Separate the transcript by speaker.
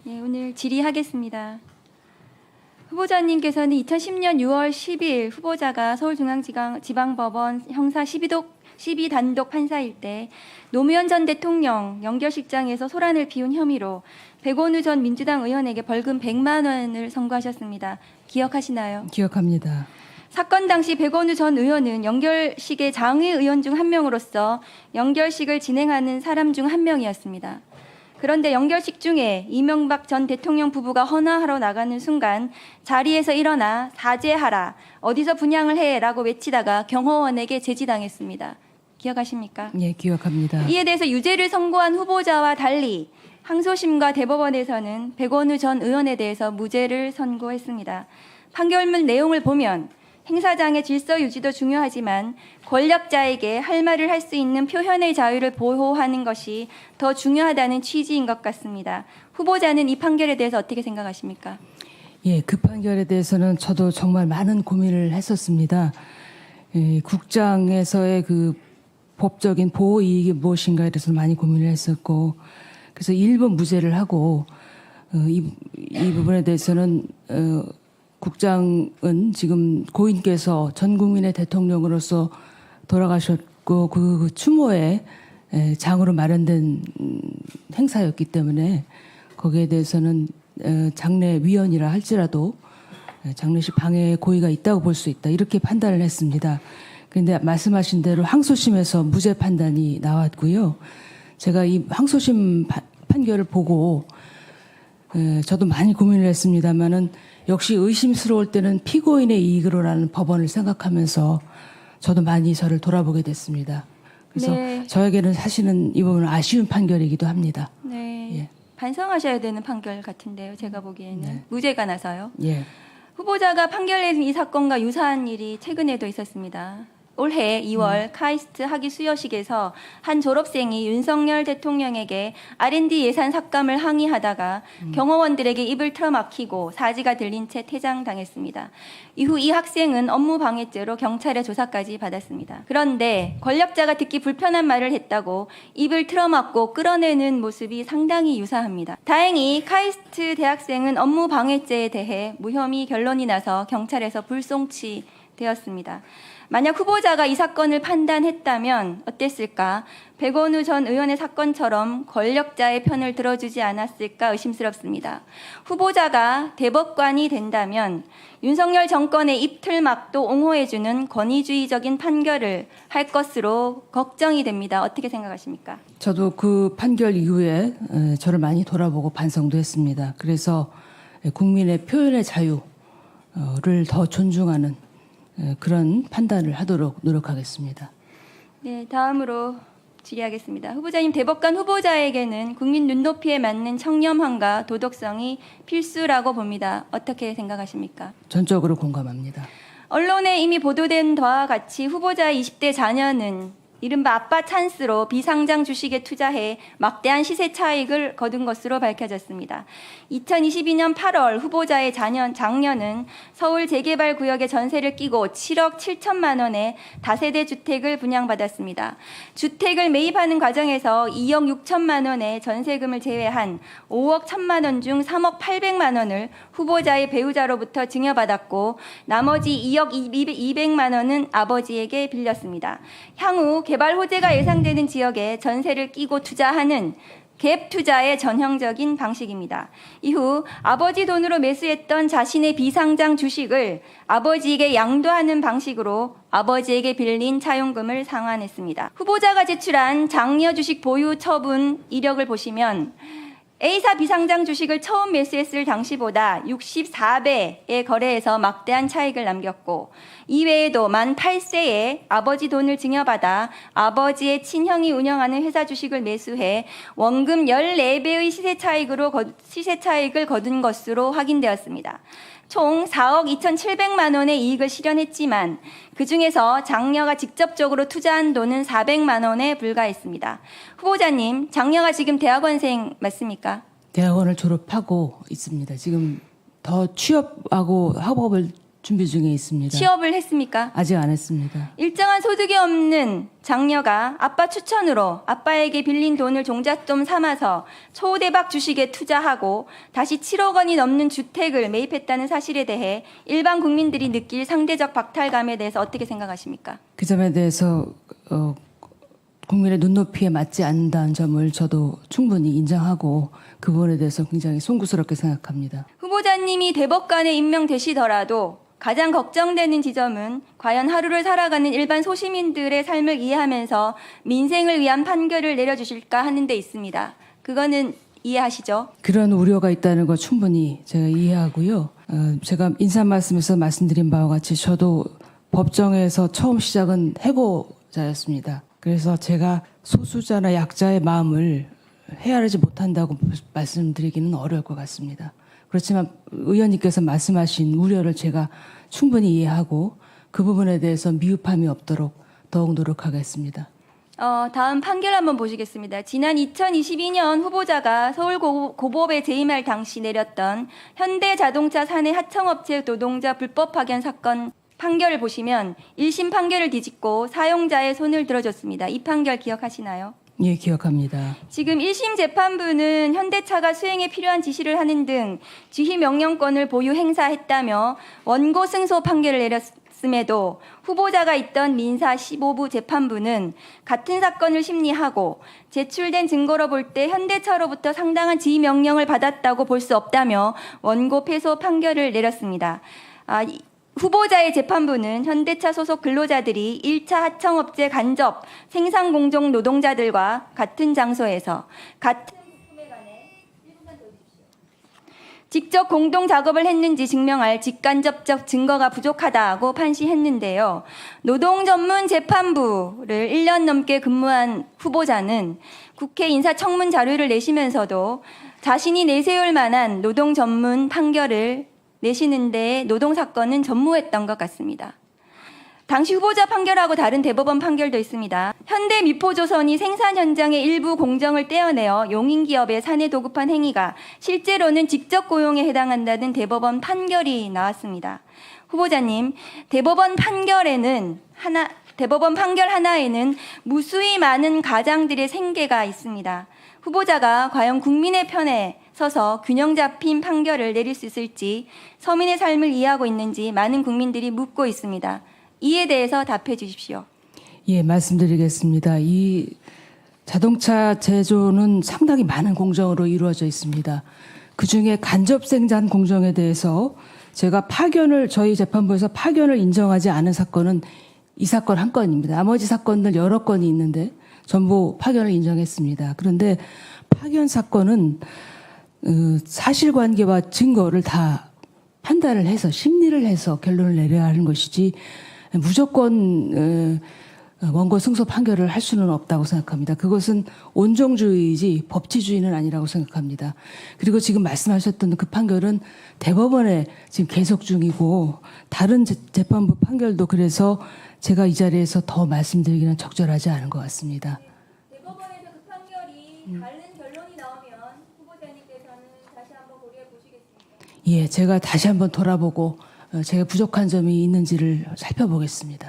Speaker 1: 예, 오늘 질의하겠습니다. 후보자님께서는 2010년 6월 10일 후보자가 서울중앙지방법원 형사 12단독 판사일 때 노무현 전 대통령 연결식장에서 소란을 피운 혐의로 백원우 전 민주당 의원에게 벌금 100만 원을 선고하셨습니다. 기억하시나요?
Speaker 2: 기억합니다.
Speaker 1: 사건 당시 백원우 전 의원은 연결식의 장외 의원 중 한 명으로서 연결식을 진행하는 사람 중 한 명이었습니다. 그런데 연결식 중에 이명박 전 대통령 부부가 헌화하러 나가는 순간 자리에서 일어나 사죄하라, 어디서 분향을 해라고 외치다가 경호원에게 제지당했습니다. 기억하십니까?
Speaker 2: 예, 기억합니다.
Speaker 1: 이에 대해서 유죄를 선고한 후보자와 달리 항소심과 대법원에서는 백원우 전 의원에 대해서 무죄를 선고했습니다. 판결문 내용을 보면 행사장의 질서 유지도 중요하지만 권력자에게 할 말을 할 수 있는 표현의 자유를 보호하는 것이 더 중요하다는 취지인 것 같습니다. 후보자는 이 판결에 대해서 어떻게 생각하십니까?
Speaker 2: 예, 그 판결에 대해서는 저도 정말 많은 고민을 했었습니다. 국장에서의 그 법적인 보호 이익이 무엇인가에 대해서 많이 고민을 했었고, 그래서 일부 무죄를 하고 이 부분에 대해서는 국장은 지금 고인께서 전 국민의 대통령으로서 돌아가셨고 그 추모에 장으로 마련된 행사였기 때문에 거기에 대해서는 장례위원이라 할지라도 장례식 방해의 고의가 있다고 볼 수 있다, 이렇게 판단을 했습니다. 그런데 말씀하신 대로 항소심에서 무죄 판단이 나왔고요. 제가 이 항소심 판결을 보고 저도 많이 고민을 했습니다마는 역시 의심스러울 때는 피고인의 이익으로라는 법원을 생각하면서 저도 많이 저를 돌아보게 됐습니다. 그래서
Speaker 1: 네.
Speaker 2: 저에게는 사실은 이 부분은 아쉬운 판결이기도 합니다.
Speaker 1: 네,
Speaker 2: 예.
Speaker 1: 반성하셔야 되는 판결 같은데요. 제가 보기에는
Speaker 2: 네.
Speaker 1: 무죄가 나서요.
Speaker 2: 예.
Speaker 1: 후보자가 판결 내린 이 사건과 유사한 일이 최근에도 있었습니다. 올해 2월 카이스트 학위 수여식에서 한 졸업생이 윤석열 대통령에게 R&D 예산 삭감을 항의하다가 경호원들에게 입을 틀어막히고 사지가 들린 채 퇴장당했습니다. 이후 이 학생은 업무 방해죄로 경찰의 조사까지 받았습니다. 그런데 권력자가 듣기 불편한 말을 했다고 입을 틀어막고 끌어내는 모습이 상당히 유사합니다. 다행히 카이스트 대학생은 업무 방해죄에 대해 무혐의 결론이 나서 경찰에서 불송치되었습니다. 만약 후보자가 이 사건을 판단했다면 어땠을까? 백원우 전 의원의 사건처럼 권력자의 편을 들어주지 않았을까 의심스럽습니다. 후보자가 대법관이 된다면 윤석열 정권의 입틀막도 옹호해주는 권위주의적인 판결을 할 것으로 걱정이 됩니다. 어떻게 생각하십니까?
Speaker 2: 저도 그 판결 이후에 저를 많이 돌아보고 반성도 했습니다. 그래서 국민의 표현의 자유를 더 존중하는 그런 판단을 하도록 노력하겠습니다.
Speaker 1: 네, 다음으로 질의하겠습니다. 후보자님, 대법관 후보자에게는 국민 눈높이에 맞는 청렴함과 도덕성이 필수라고 봅니다. 어떻게 생각하십니까?
Speaker 2: 전적으로 공감합니다.
Speaker 1: 언론에 이미 보도된 바와 같이 후보자의 20대 자녀는 이른바 아빠 찬스로 비상장 주식에 투자해 막대한 시세 차익을 거둔 것으로 밝혀졌습니다. 2022년 8월 후보자의 장녀는 서울 재개발구역에 전세를 끼고 7억 7천만 원의 다세대 주택을 분양받았습니다. 주택을 매입하는 과정에서 2억 6천만 원의 전세금을 제외한 5억 1천만 원 중 3억 800만 원을 후보자의 배우자로부터 증여받았고 나머지 2억 200만 원은 아버지에게 빌렸습니다. 향후 개발 호재가 예상되는 지역에 전세를 끼고 투자하는 갭 투자의 전형적인 방식입니다. 이후 아버지 돈으로 매수했던 자신의 비상장 주식을 아버지에게 양도하는 방식으로 아버지에게 빌린 차용금을 상환했습니다. 후보자가 제출한 장녀 주식 보유 처분 이력을 보시면 A사 비상장 주식을 처음 매수했을 당시보다 64배에 거래해서 막대한 차익을 남겼고 이외에도 만 8세에 아버지 돈을 증여받아 아버지의 친형이 운영하는 회사 주식을 매수해 원금 14배의 시세 차익을 거둔 것으로 확인되었습니다. 총 4억 2,700만 원의 이익을 실현했지만 그중에서 장녀가 직접적으로 투자한 돈은 400만 원에 불과했습니다. 후보자님, 장녀가 지금 대학원생 맞습니까?
Speaker 2: 대학원을 졸업하고 있습니다. 지금 더 취업하고 학업을 준비 중에 있습니다.
Speaker 1: 취업을 했습니까?
Speaker 2: 아직 안 했습니다.
Speaker 1: 일정한 소득이 없는 장녀가 아빠 추천으로 아빠에게 빌린 돈을 종잣돈 삼아서 초대박 주식에 투자하고 다시 7억 원이 넘는 주택을 매입했다는 사실에 대해 일반 국민들이 느낄 상대적 박탈감에 대해서 어떻게 생각하십니까?
Speaker 2: 그 점에 대해서 국민의 눈높이에 맞지 않는다는 점을 저도 충분히 인정하고 그 부분에 대해서 굉장히 송구스럽게 생각합니다.
Speaker 1: 후보자님이 대법관에 임명되시더라도 가장 걱정되는 지점은 과연 하루를 살아가는 일반 소시민들의 삶을 이해하면서 민생을 위한 판결을 내려주실까 하는 데 있습니다. 그거는 이해하시죠?
Speaker 2: 그런 우려가 있다는 거 충분히 제가 이해하고요. 제가 인사 말씀에서 말씀드린 바와 같이 저도 법정에서 처음 시작은 해고자였습니다. 그래서 제가 소수자나 약자의 마음을 헤아리지 못한다고 말씀드리기는 어려울 것 같습니다. 그렇지만 의원님께서 말씀하신 우려를 제가 충분히 이해하고 그 부분에 대해서 미흡함이 없도록 더욱 노력하겠습니다.
Speaker 1: 다음 판결 한번 보시겠습니다. 지난 2022년 후보자가 서울고법에 재임할 당시 내렸던 현대자동차 사내 하청업체 노동자 불법 파견 사건 판결을 보시면 1심 판결을 뒤집고 사용자의 손을 들어줬습니다. 이 판결 기억하시나요?
Speaker 2: 예, 기억합니다. 지금
Speaker 1: 1심 재판부는 현대차가 수행에 필요한 지시를 하는 등 지휘 명령권을 보유 행사했다며 원고 승소 판결을 내렸음에도 후보자가 있던 민사 15부 재판부는 같은 사건을 심리하고 제출된 증거로 볼 때 현대차로부터 상당한 지휘 명령을 받았다고 볼 수 없다며 원고 패소 판결을 내렸습니다. 후보자의 재판부는 현대차 소속 근로자들이 1차 하청업체 간접 생산공정 노동자들과 같은 장소에서 같은 부품에 관해 직접 공동 작업을 했는지 증명할 직간접적 증거가 부족하다고 판시했는데요. 노동전문재판부를 1년 넘게 근무한 후보자는 국회 인사청문 자료를 내시면서도 자신이 내세울 만한 노동전문 판결을 내시는데 노동사건은 전무했던 것 같습니다. 당시 후보자 판결하고 다른 대법원 판결도 있습니다. 현대미포조선이 생산 현장의 일부 공정을 떼어내어 용인기업에 사내 도급한 행위가 실제로는 직접 고용에 해당한다는 대법원 판결이 나왔습니다. 후보자님, 대법원 판결 하나에는 무수히 많은 가장들의 생계가 있습니다. 후보자가 과연 국민의 편에 서서 균형 잡힌 판결을 내릴 수 있을지 서민의 삶을 이해하고 있는지 많은 국민들이 묻고 있습니다. 이에 대해서 답해 주십시오.
Speaker 2: 예, 말씀드리겠습니다. 이 자동차 제조는 상당히 많은 공정으로 이루어져 있습니다. 그중에 간접 생산 공정에 대해서 제가 저희 재판부에서 파견을 인정하지 않은 사건은 이 사건 한 건입니다. 나머지 사건들 여러 건이 있는데 전부 파견을 인정했습니다. 그런데 파견 사건은 사실관계와 증거를 다 판단을 해서 심리를 해서 결론을 내려야 하는 것이지 무조건 원고 승소 판결을 할 수는 없다고 생각합니다. 그것은 온정주의이지 법치주의는 아니라고 생각합니다. 그리고 지금 말씀하셨던 그 판결은 대법원에 지금 계속 중이고 다른 재판부 판결도 그래서 제가 이 자리에서 더 말씀드리기는 적절하지 않은 것 같습니다.
Speaker 1: 대법원에서 그 판결이 다른 결론이 나오면 후보자님께서는 다시 한번 고려해 보시겠습니까?
Speaker 2: 예, 제가 다시 한번 돌아보고 제가 부족한 점이 있는지를 살펴보겠습니다.